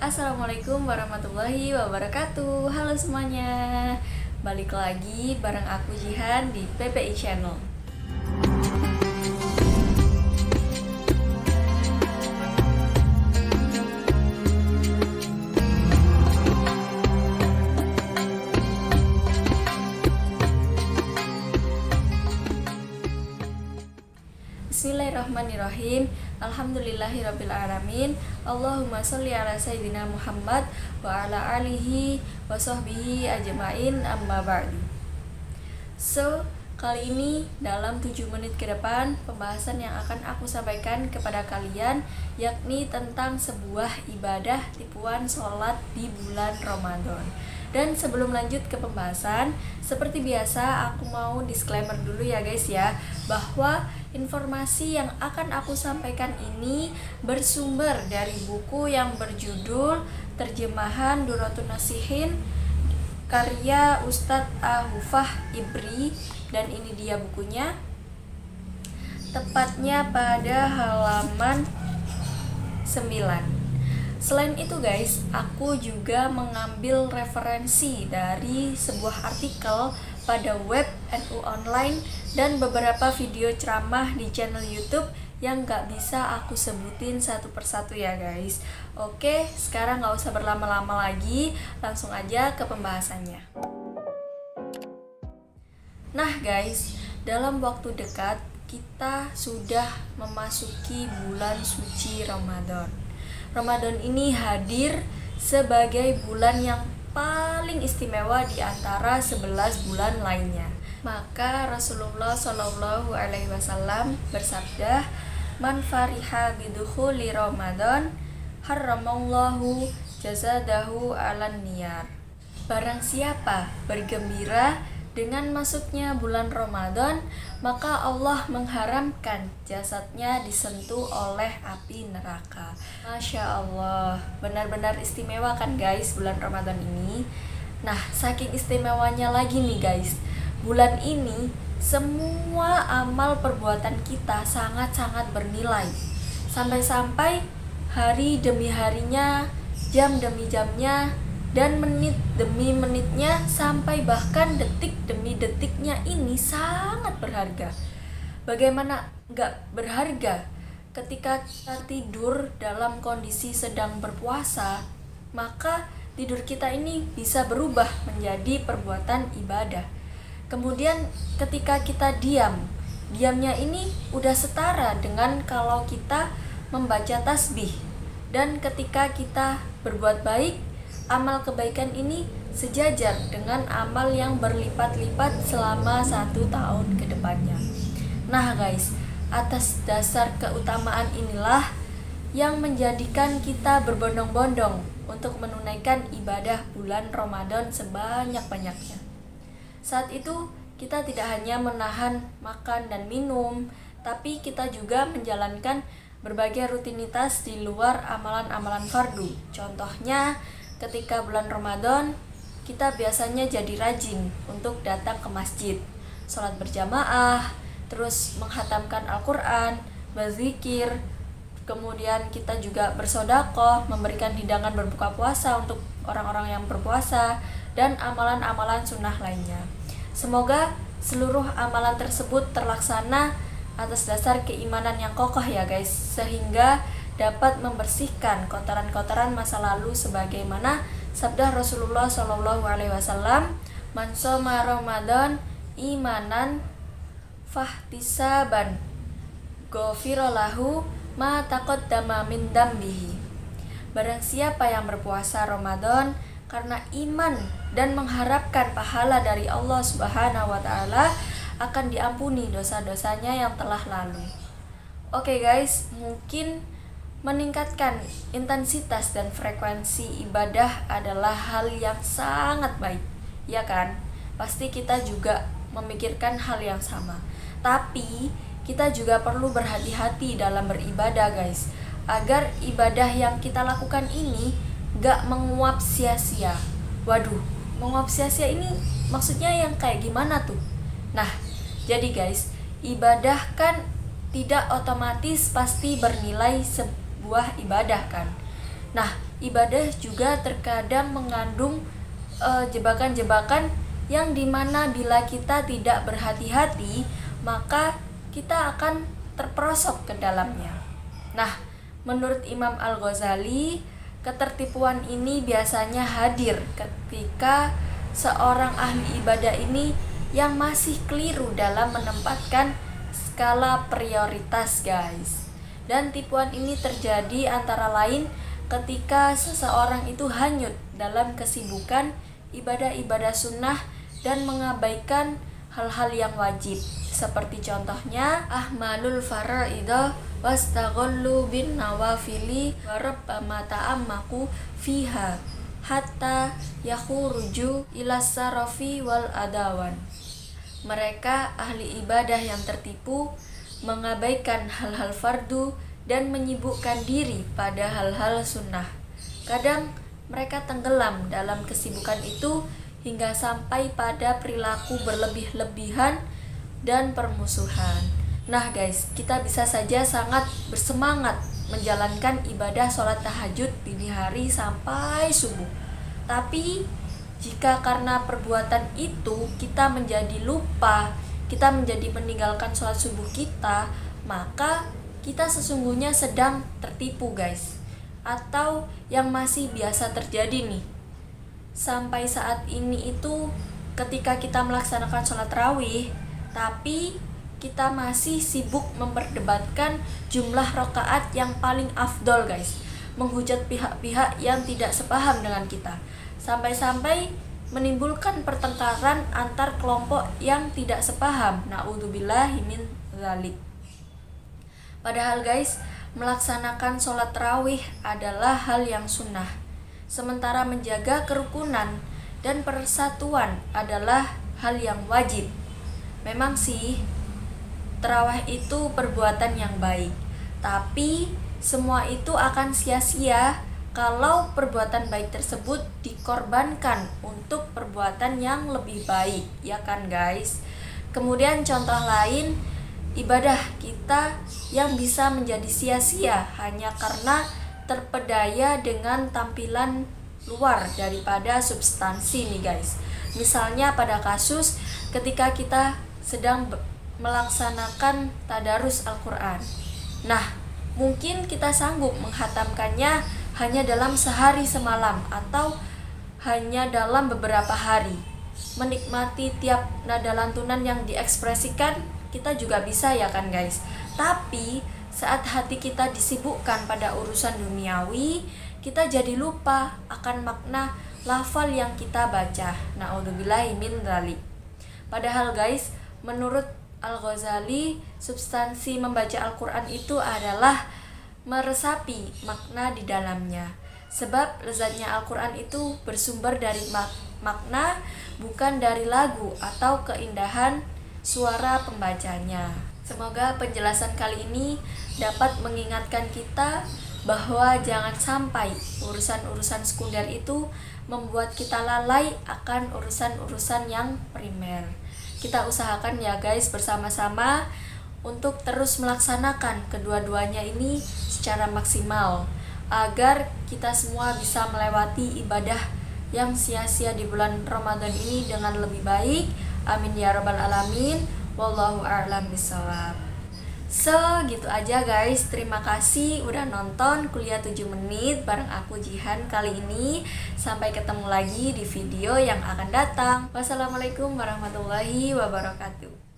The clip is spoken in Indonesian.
Assalamualaikum warahmatullahi wabarakatuh. Halo semuanya. Balik lagi bareng aku Jihan di PPI Channel. Bismillahirrahmanirrahim. Alhamdulillahirrabbilalamin. Allahumma sholli ala sayyidina Muhammad wa ala alihi wa sahbihi ajma'in, amma ba'du. So, kali ini dalam 7 menit ke depan pembahasan yang akan aku sampaikan kepada kalian yakni tentang sebuah ibadah tipuan sholat di bulan Ramadan. Dan sebelum lanjut ke pembahasan, seperti biasa aku mau disclaimer dulu ya guys ya, bahwa informasi yang akan aku sampaikan ini bersumber dari buku yang berjudul Terjemahan Durratun Nasihin karya Ustadz Ahufah Ibri, dan ini dia bukunya, tepatnya pada halaman 9. Selain itu guys, aku juga mengambil referensi dari sebuah artikel pada web NU Online dan beberapa video ceramah di channel YouTube yang gak bisa aku sebutin satu persatu ya guys. Oke, sekarang gak usah berlama-lama lagi, langsung aja ke pembahasannya. Nah guys, dalam waktu dekat kita sudah memasuki bulan suci Ramadan. Ramadan ini hadir sebagai bulan yang paling istimewa di antara 11 bulan lainnya. Maka Rasulullah Shallallahu Alaihi Wasallam bersabda, "Man fariha bidukhuli Ramadan, harramallahu jazadahu alan niyar." Barang siapa bergembira dengan masuknya bulan Ramadan, maka Allah mengharamkan jasadnya disentuh oleh api neraka. Masya Allah, benar-benar istimewa kan guys bulan Ramadan ini. Nah, saking istimewanya lagi nih guys, bulan ini semua amal perbuatan kita sangat-sangat bernilai. Sampai-sampai hari demi harinya, jam demi jamnya, dan menit demi menitnya, sampai bahkan detik demi detiknya ini sangat berharga. Bagaimana gak berharga ketika kita tidur dalam kondisi sedang berpuasa, maka tidur kita ini bisa berubah menjadi perbuatan ibadah. Kemudian ketika kita diamnya ini udah setara dengan kalau kita membaca tasbih. Dan ketika kita berbuat baik, amal kebaikan ini sejajar dengan amal yang berlipat-lipat selama 1 tahun ke depannya. Nah guys, atas dasar keutamaan inilah yang menjadikan kita berbondong-bondong untuk menunaikan ibadah bulan Ramadan sebanyak-banyaknya. Saat itu kita tidak hanya menahan makan dan minum, tapi kita juga menjalankan berbagai rutinitas di luar amalan-amalan fardu. Contohnya, ketika bulan Ramadan, kita biasanya jadi rajin untuk datang ke masjid, sholat berjamaah, terus menghatamkan Al-Quran, berzikir, kemudian kita juga bersedekah, memberikan hidangan berbuka puasa untuk orang-orang yang berpuasa, dan amalan-amalan sunnah lainnya. Semoga seluruh amalan tersebut terlaksana atas dasar keimanan yang kokoh ya guys, sehingga dapat membersihkan kotoran-kotoran masa lalu sebagaimana sabda Rasulullah Shallallahu Alaihi Wasallam, "Man shoma Ramadan imanan fahtisaban ghufira lahu ma taqaddama min dambihi." Barang siapa yang berpuasa Ramadan karena iman dan mengharapkan pahala dari Allah Subhanahu wa taala, akan diampuni dosa-dosanya yang telah lalu. Oke guys, mungkin meningkatkan intensitas dan frekuensi ibadah adalah hal yang sangat baik, ya kan? Pasti kita juga memikirkan hal yang sama. Tapi kita juga perlu berhati-hati dalam beribadah guys, agar ibadah yang kita lakukan ini gak menguap sia-sia. Waduh, menguap sia-sia ini maksudnya yang kayak gimana tuh? Nah, jadi guys, ibadah kan tidak otomatis pasti bernilai sebuah ibadah kan. Nah, ibadah juga terkadang mengandung jebakan-jebakan yang dimana bila kita tidak berhati-hati, maka kita akan terperosok ke dalamnya. Nah, menurut Imam Al-Ghazali, ketertipuan ini biasanya hadir ketika seorang ahli ibadah ini yang masih keliru dalam menempatkan skala prioritas, guys. Dan tipuan ini terjadi antara lain ketika seseorang itu hanyut dalam kesibukan ibadah-ibadah sunnah dan mengabaikan hal-hal yang wajib, seperti contohnya ahmalul faraidah wastaghallu bin nawafili wa rabbama ta'ammaku fiha hatta yakhuruju ila sarafi wal adawan. Mereka ahli ibadah yang tertipu mengabaikan hal-hal fardu dan menyibukkan diri pada hal-hal sunnah. Kadang mereka tenggelam dalam kesibukan itu hingga sampai pada perilaku berlebih-lebihan dan permusuhan. Nah guys, kita bisa saja sangat bersemangat menjalankan ibadah sholat tahajud dini hari sampai subuh. Tapi jika karena perbuatan itu kita menjadi lupa, kita menjadi meninggalkan sholat subuh kita, maka kita sesungguhnya sedang tertipu, guys. Atau yang masih biasa terjadi nih, sampai saat ini itu ketika kita melaksanakan sholat tarawih, tapi kita masih sibuk memperdebatkan jumlah rakaat yang paling afdol, guys, menghujat pihak-pihak yang tidak sepaham dengan kita, sampai-sampai menimbulkan pertengkaran antar kelompok yang tidak sepaham. Na'udzubillahi min dzalik. Padahal guys, melaksanakan sholat tarawih adalah hal yang sunnah, sementara menjaga kerukunan dan persatuan adalah hal yang wajib. Memang sih, tarawih itu perbuatan yang baik, tapi semua itu akan sia-sia kalau perbuatan baik tersebut dikorbankan untuk perbuatan yang lebih baik, ya kan guys? Kemudian contoh lain, ibadah kita yang bisa menjadi sia-sia hanya karena terpedaya dengan tampilan luar daripada substansi nih guys. Misalnya pada kasus ketika kita sedang melaksanakan tadarus Al-Quran. Nah, mungkin kita sanggup menghatamkannya hanya dalam sehari semalam atau hanya dalam beberapa hari. Menikmati tiap nada lantunan yang diekspresikan kita juga bisa, ya kan guys. Tapi saat hati kita disibukkan pada urusan duniawi, kita jadi lupa akan makna lafal yang kita baca. Na'udzubillahi min dzalik. Padahal guys, menurut Al-Ghazali, substansi membaca Al-Quran itu adalah meresapi makna di dalamnya. Sebab lezatnya Al-Quran itu bersumber dari makna, bukan dari lagu atau keindahan suara pembacanya. Semoga penjelasan kali ini dapat mengingatkan kita bahwa jangan sampai urusan-urusan sekunder itu membuat kita lalai akan urusan-urusan yang primer. Kita usahakan ya guys bersama-sama untuk terus melaksanakan kedua-duanya ini secara maksimal agar kita semua bisa melewati ibadah yang sia-sia di bulan Ramadan ini dengan lebih baik. Amin ya rabbal alamin. Wallahu a'lam bishawab. So, gitu aja guys. Terima kasih udah nonton kuliah 7 menit bareng aku Jihan kali ini. Sampai ketemu lagi di video yang akan datang. Wassalamualaikum warahmatullahi wabarakatuh.